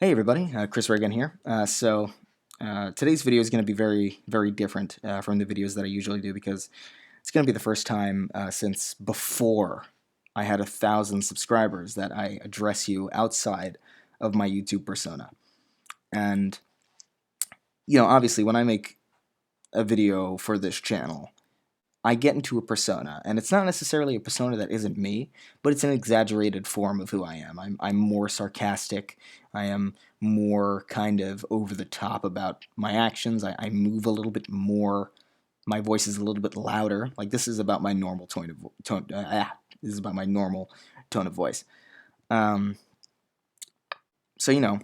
Hey everybody, Chris Reagan here. Today's video is going to be very, very different from the videos that I usually do because it's going to be the first time since before I had 1,000 subscribers that I address you outside of my YouTube persona. And, obviously when I make a video for this channel, I get into a persona, and it's not necessarily a persona that isn't me, but it's an exaggerated form of who I am. I'm more sarcastic. I am more kind of over the top about my actions. I move a little bit more. My voice is a little bit louder. Like this is about my normal this is about my normal tone of voice. Um, so I've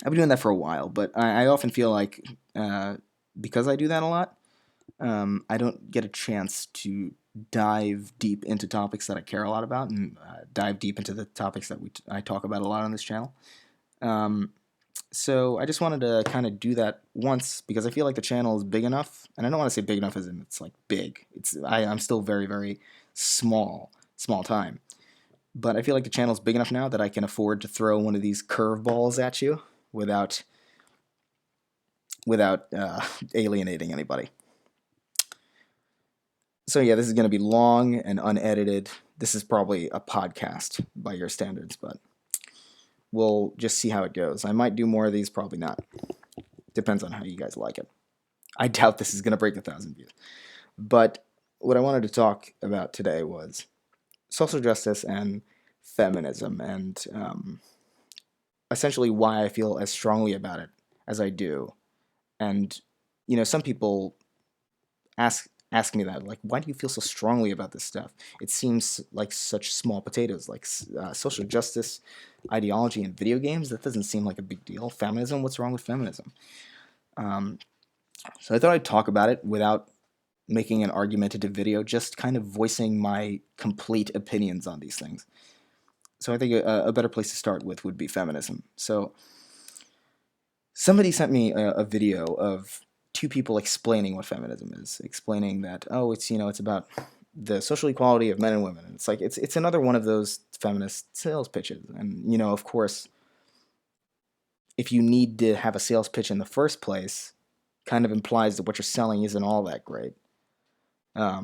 been doing that for a while, but I often feel like because I do that a lot. I don't get a chance to dive deep into topics that I care a lot about and dive deep into the topics that I talk about a lot on this channel. So I just wanted to kind of do that once because I feel like the channel is big enough, and I don't want to say big enough as in it's like big. I'm still very, very small time. But I feel like the channel is big enough now that I can afford to throw one of these curveballs at you without alienating anybody. So yeah, this is going to be long and unedited. This is probably a podcast by your standards, but we'll just see how it goes. I might do more of these, probably not. Depends on how you guys like it. I doubt this is going to break 1,000 views. But what I wanted to talk about today was social justice and feminism, and essentially why I feel as strongly about it as I do. And, some people ask me that, like, why do you feel so strongly about this stuff? It seems like such small potatoes, like social justice, ideology, and video games. That doesn't seem like a big deal. Feminism, what's wrong with feminism? So I thought I'd talk about it without making an argumentative video, just kind of voicing my complete opinions on these things. So I think a better place to start with would be feminism. So somebody sent me a video of two people explaining what feminism is, explaining that, it's about the social equality of men and women. And it's like it's another one of those feminist sales pitches. And of course, if you need to have a sales pitch in the first place, kind of implies that what you're selling isn't all that great. But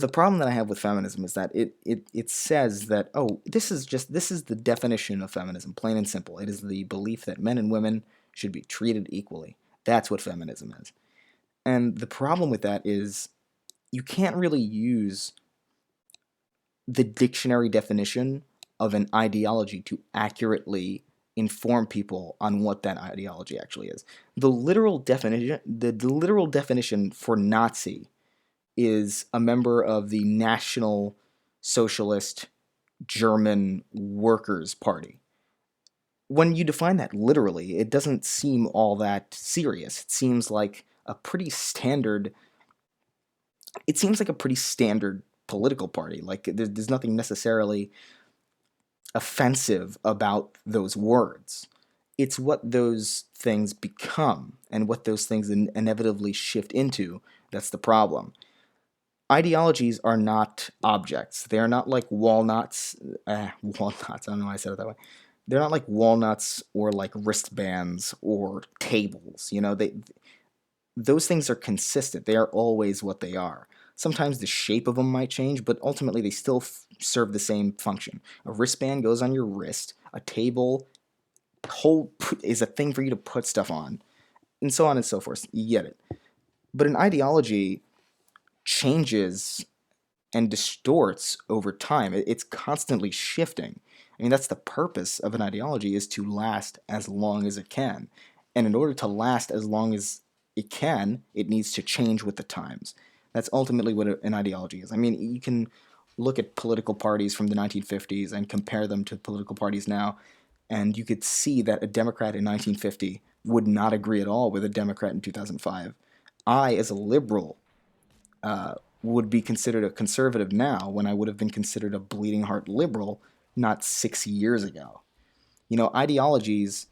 the problem that I have with feminism is that it says that, this is the definition of feminism, plain and simple. It is the belief that men and women should be treated equally. That's what feminism is. And the problem with that is you can't really use the dictionary definition of an ideology to accurately inform people on what that ideology actually is. The literal definition for Nazi is a member of the National Socialist German Workers' Party. When you define that literally, it doesn't seem all that serious. It seems like a pretty standard political party. Like there's nothing necessarily offensive about those words. It's what those things become and what those things inevitably shift into that's the problem. Ideologies are not objects. They are not like walnuts. Walnuts, I don't know why I said it that way. They're not like walnuts or like wristbands or tables. Those things are consistent. They are always what they are. Sometimes the shape of them might change, but ultimately they still serve the same function. A wristband goes on your wrist. A table is a thing for you to put stuff on, and so on and so forth. You get it. But an ideology changes and distorts over time. It's constantly shifting. I mean, that's the purpose of an ideology, is to last as long as it can. And in order to last as long as it can, it needs to change with the times. That's ultimately what an ideology is. I mean, you can look at political parties from the 1950s and compare them to political parties now, and you could see that a Democrat in 1950 would not agree at all with a Democrat in 2005. I, as a liberal, would be considered a conservative now when I would have been considered a bleeding heart liberal not 6 years ago. Ideologies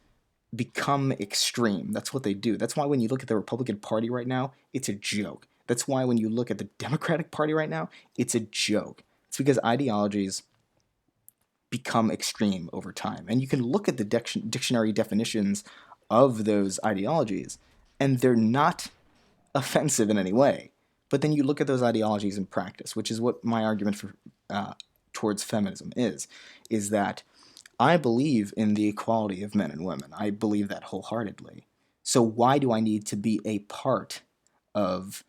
become extreme. That's what they do. That's why when you look at the Republican Party right now, it's a joke. That's why when you look at the Democratic Party right now, it's a joke. It's because ideologies become extreme over time. And you can look at the dictionary definitions of those ideologies, and they're not offensive in any way. But then you look at those ideologies in practice, which is what my argument for towards feminism is that I believe in the equality of men and women. I believe that wholeheartedly. So why do I need to be a part of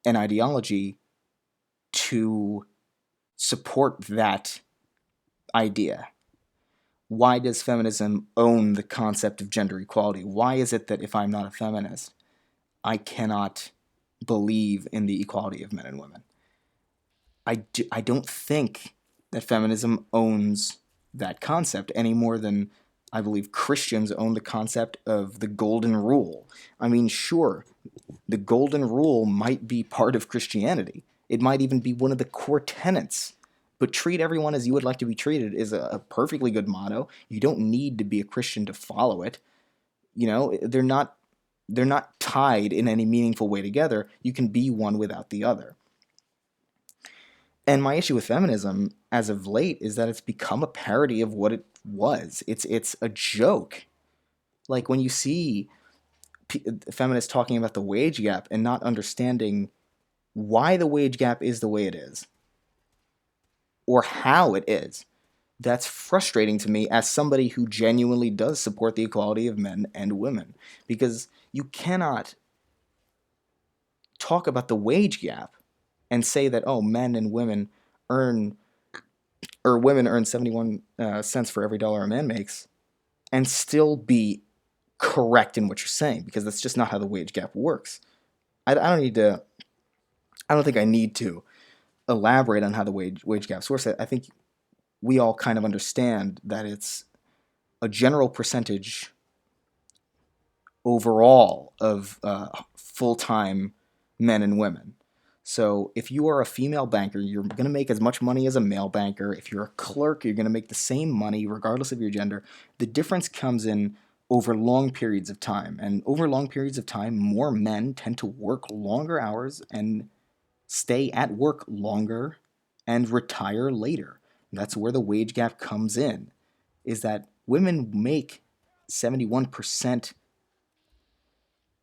an ideology to support that idea? Why does feminism own the concept of gender equality? Why is it that if I'm not a feminist, I cannot believe in the equality of men and women? I don't think that feminism owns that concept any more than I believe Christians own the concept of the golden rule. I mean, sure, the golden rule might be part of Christianity. It might even be one of the core tenets. But treat everyone as you would like to be treated is a perfectly good motto. You don't need to be a Christian to follow it. You know, they're not tied in any meaningful way together. You can be one without the other. And my issue with feminism as of late is that it's become a parody of what it was. It's a joke. Like when you see feminists talking about the wage gap and not understanding why the wage gap is the way it is or how it is, that's frustrating to me as somebody who genuinely does support the equality of men and women, because you cannot talk about the wage gap and say that, oh, men and women earn, or women earn 71 cents for every dollar a man makes, and still be correct in what you're saying, because that's just not how the wage gap works. I don't think I need to elaborate on how the wage gaps works. I think we all kind of understand that it's a general percentage overall of full-time men and women. So if you are a female banker, you're going to make as much money as a male banker. If you're a clerk, you're going to make the same money regardless of your gender. The difference comes in over long periods of time. And over long periods of time, more men tend to work longer hours and stay at work longer and retire later. That's where the wage gap comes in, is that women make 71%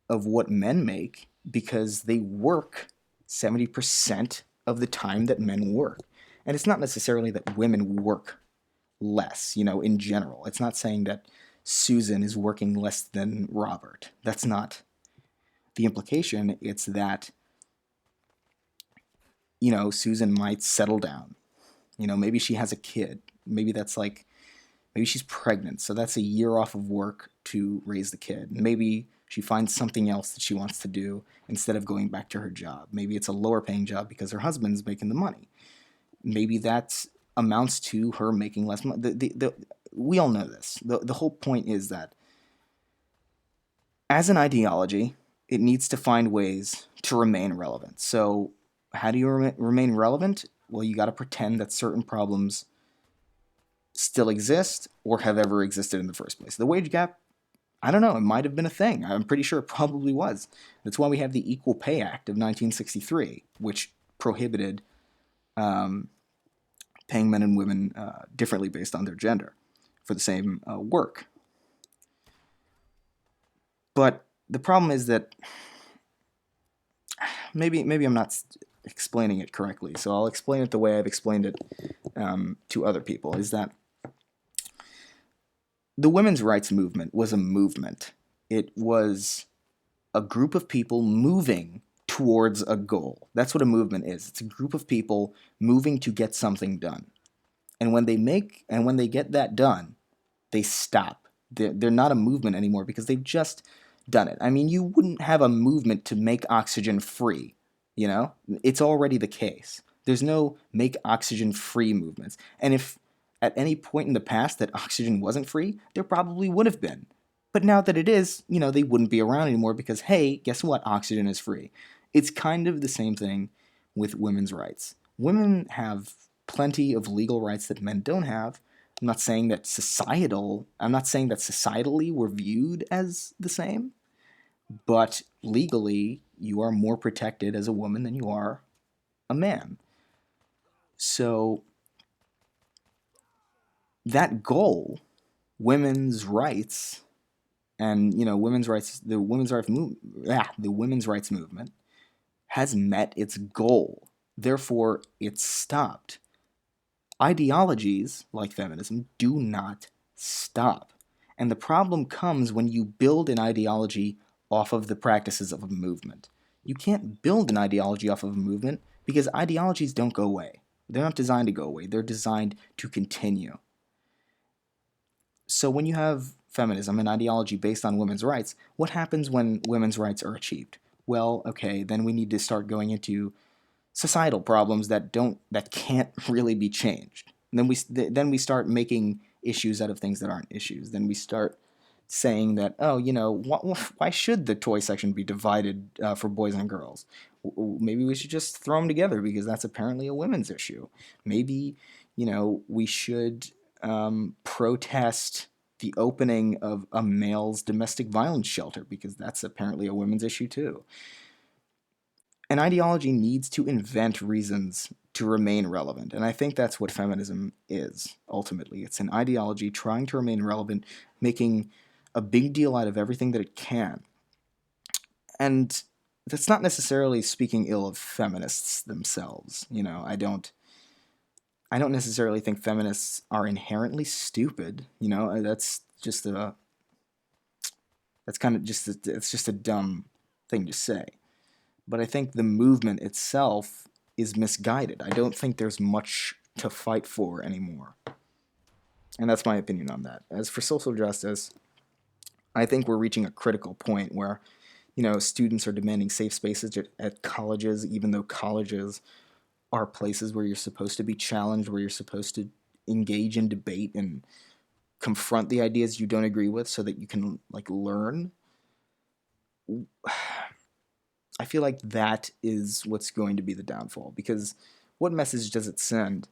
of what men make because they work 70% of the time that men work. And it's not necessarily that women work less, in general. It's not saying that Susan is working less than Robert. That's not the implication. It's that, Susan might settle down. Maybe she has a kid. Maybe she's pregnant, so that's a year off of work to raise the kid. Maybe she finds something else that she wants to do instead of going back to her job. Maybe it's a lower paying job because her husband's making the money. Maybe that amounts to her making less money. We all know this. The whole point is that as an ideology, it needs to find ways to remain relevant. So how do you remain relevant? Well, you got to pretend that certain problems still exist or have ever existed in the first place. The wage gap, I don't know, it might have been a thing. I'm pretty sure it probably was. That's why we have the Equal Pay Act of 1963, which prohibited paying men and women differently based on their gender for the same work. But the problem is that maybe I'm not explaining it correctly, so I'll explain it the way I've explained it to other people, is that the women's rights movement was a movement. It was a group of people moving towards a goal. That's what a movement is. It's a group of people moving to get something done. And when they get that done, they stop. They're not a movement anymore because they've just done it. I mean, you wouldn't have a movement to make oxygen free, It's already the case. There's no make oxygen free movements. And if at any point in the past that oxygen wasn't free, there probably would have been. But now that it is, they wouldn't be around anymore because, hey, guess what? Oxygen is free. It's kind of the same thing with women's rights. Women have plenty of legal rights that men don't have. I'm not saying that societally we're viewed as the same, but legally you are more protected as a woman than you are a man. So That goal, women's rights, and women's rights, the women's rights movement has met its goal. Therefore, it's stopped. Ideologies like feminism do not stop. And the problem comes when you build an ideology off of the practices of a movement. You can't build an ideology off of a movement because ideologies don't go away. They're not designed to go away, they're designed to continue. So when you have feminism, an ideology based on women's rights, what happens when women's rights are achieved? Well, okay, then we need to start going into societal problems that can't really be changed. And then we start making issues out of things that aren't issues. Then we start saying that, oh, why should the toy section be divided for boys and girls? Maybe we should just throw them together because that's apparently a women's issue. Maybe we should protest the opening of a male's domestic violence shelter because that's apparently a women's issue too. An ideology needs to invent reasons to remain relevant. And I think that's what feminism is, ultimately. It's an ideology trying to remain relevant, making a big deal out of everything that it can. And that's not necessarily speaking ill of feminists themselves. I don't necessarily think feminists are inherently stupid. It's just a dumb thing to say. But I think the movement itself is misguided. I don't think there's much to fight for anymore. And that's my opinion on that. As for social justice, I think we're reaching a critical point where, students are demanding safe spaces at colleges, even though colleges are places where you're supposed to be challenged, where you're supposed to engage in debate and confront the ideas you don't agree with so that you can learn. I feel like that is what's going to be the downfall, because what message does it send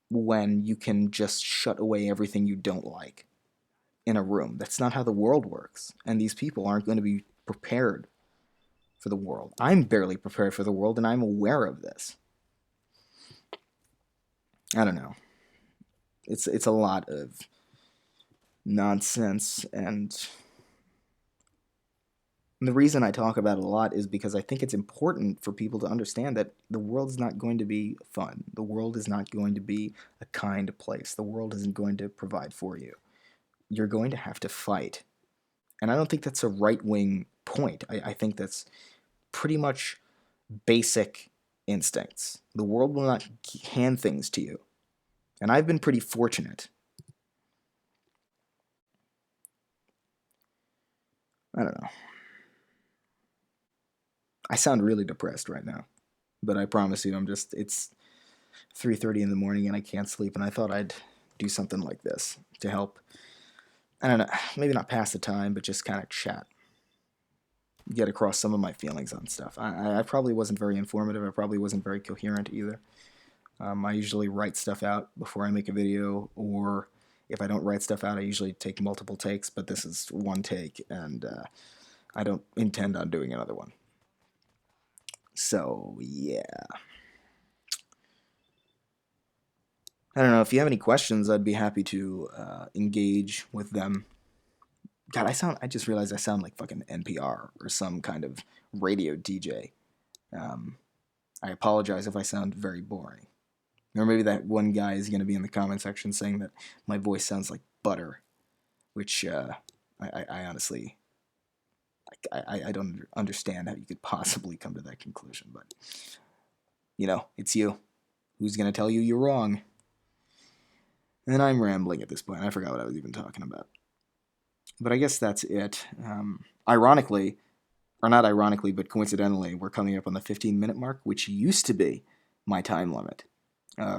when you can just shut away everything you don't like in a room? That's not how the world works, and these people aren't going to be prepared for the world. I'm barely prepared for the world, and I'm aware of this. I don't know. It's a lot of nonsense, and the reason I talk about it a lot is because I think it's important for people to understand that the world is not going to be fun. The world is not going to be a kind place. The world isn't going to provide for you. You're going to have to fight. And I don't think that's a right-wing point. I think that's pretty much basic instincts. The world will not hand things to you. And I've been pretty fortunate. I don't know. I sound really depressed right now. But I promise you, it's 3:30 in the morning and I can't sleep, and I thought I'd do something like this to help. I don't know, maybe not pass the time, but just kind of chat, get across some of my feelings on stuff. I probably wasn't very informative. I probably wasn't very coherent either. I usually write stuff out before I make a video, or if I don't write stuff out, I usually take multiple takes, but this is one take, and I don't intend on doing another one. So, yeah. I don't know. If you have any questions, I'd be happy to engage with them. God, I just realized I sound like fucking NPR or some kind of radio DJ. Um, I apologize if I sound very boring. Or maybe that one guy is going to be in the comment section saying that my voice sounds like butter, which I honestly, I don't understand how you could possibly come to that conclusion. But, it's you. Who's going to tell you you're wrong? And I'm rambling at this point. I forgot what I was even talking about. But I guess that's it. Ironically, or not ironically, but coincidentally, we're coming up on the 15-minute mark, which used to be my time limit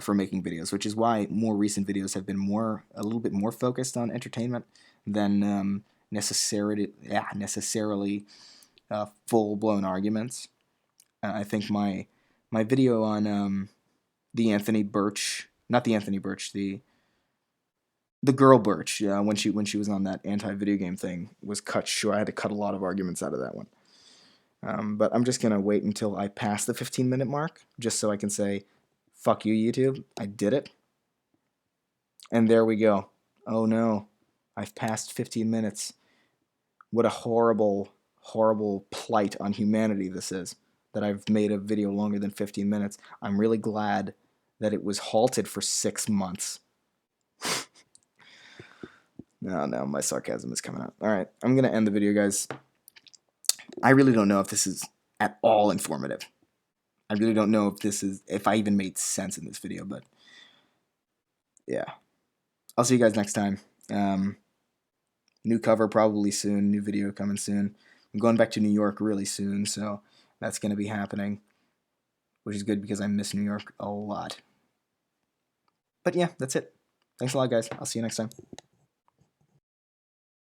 for making videos, which is why more recent videos have been a little bit more focused on entertainment than necessarily full-blown arguments. I think my video on the Anthony Birch, not the Anthony Birch, the girl Birch, when she was on that anti-video game thing, was cut short. I had to cut a lot of arguments out of that one. But I'm just gonna wait until I pass the 15-minute mark, just so I can say, "Fuck you, YouTube! I did it." And there we go. Oh no, I've passed 15 minutes. What a horrible, horrible plight on humanity this is, that I've made a video longer than 15 minutes. I'm really glad that it was halted for 6 months. No, my sarcasm is coming out. All right, I'm going to end the video, guys. I really don't know if this is at all informative. I really don't know if I even made sense in this video, but yeah. I'll see you guys next time. New cover probably soon, new video coming soon. I'm going back to New York really soon, so that's going to be happening, which is good because I miss New York a lot. But yeah, that's it. Thanks a lot, guys. I'll see you next time.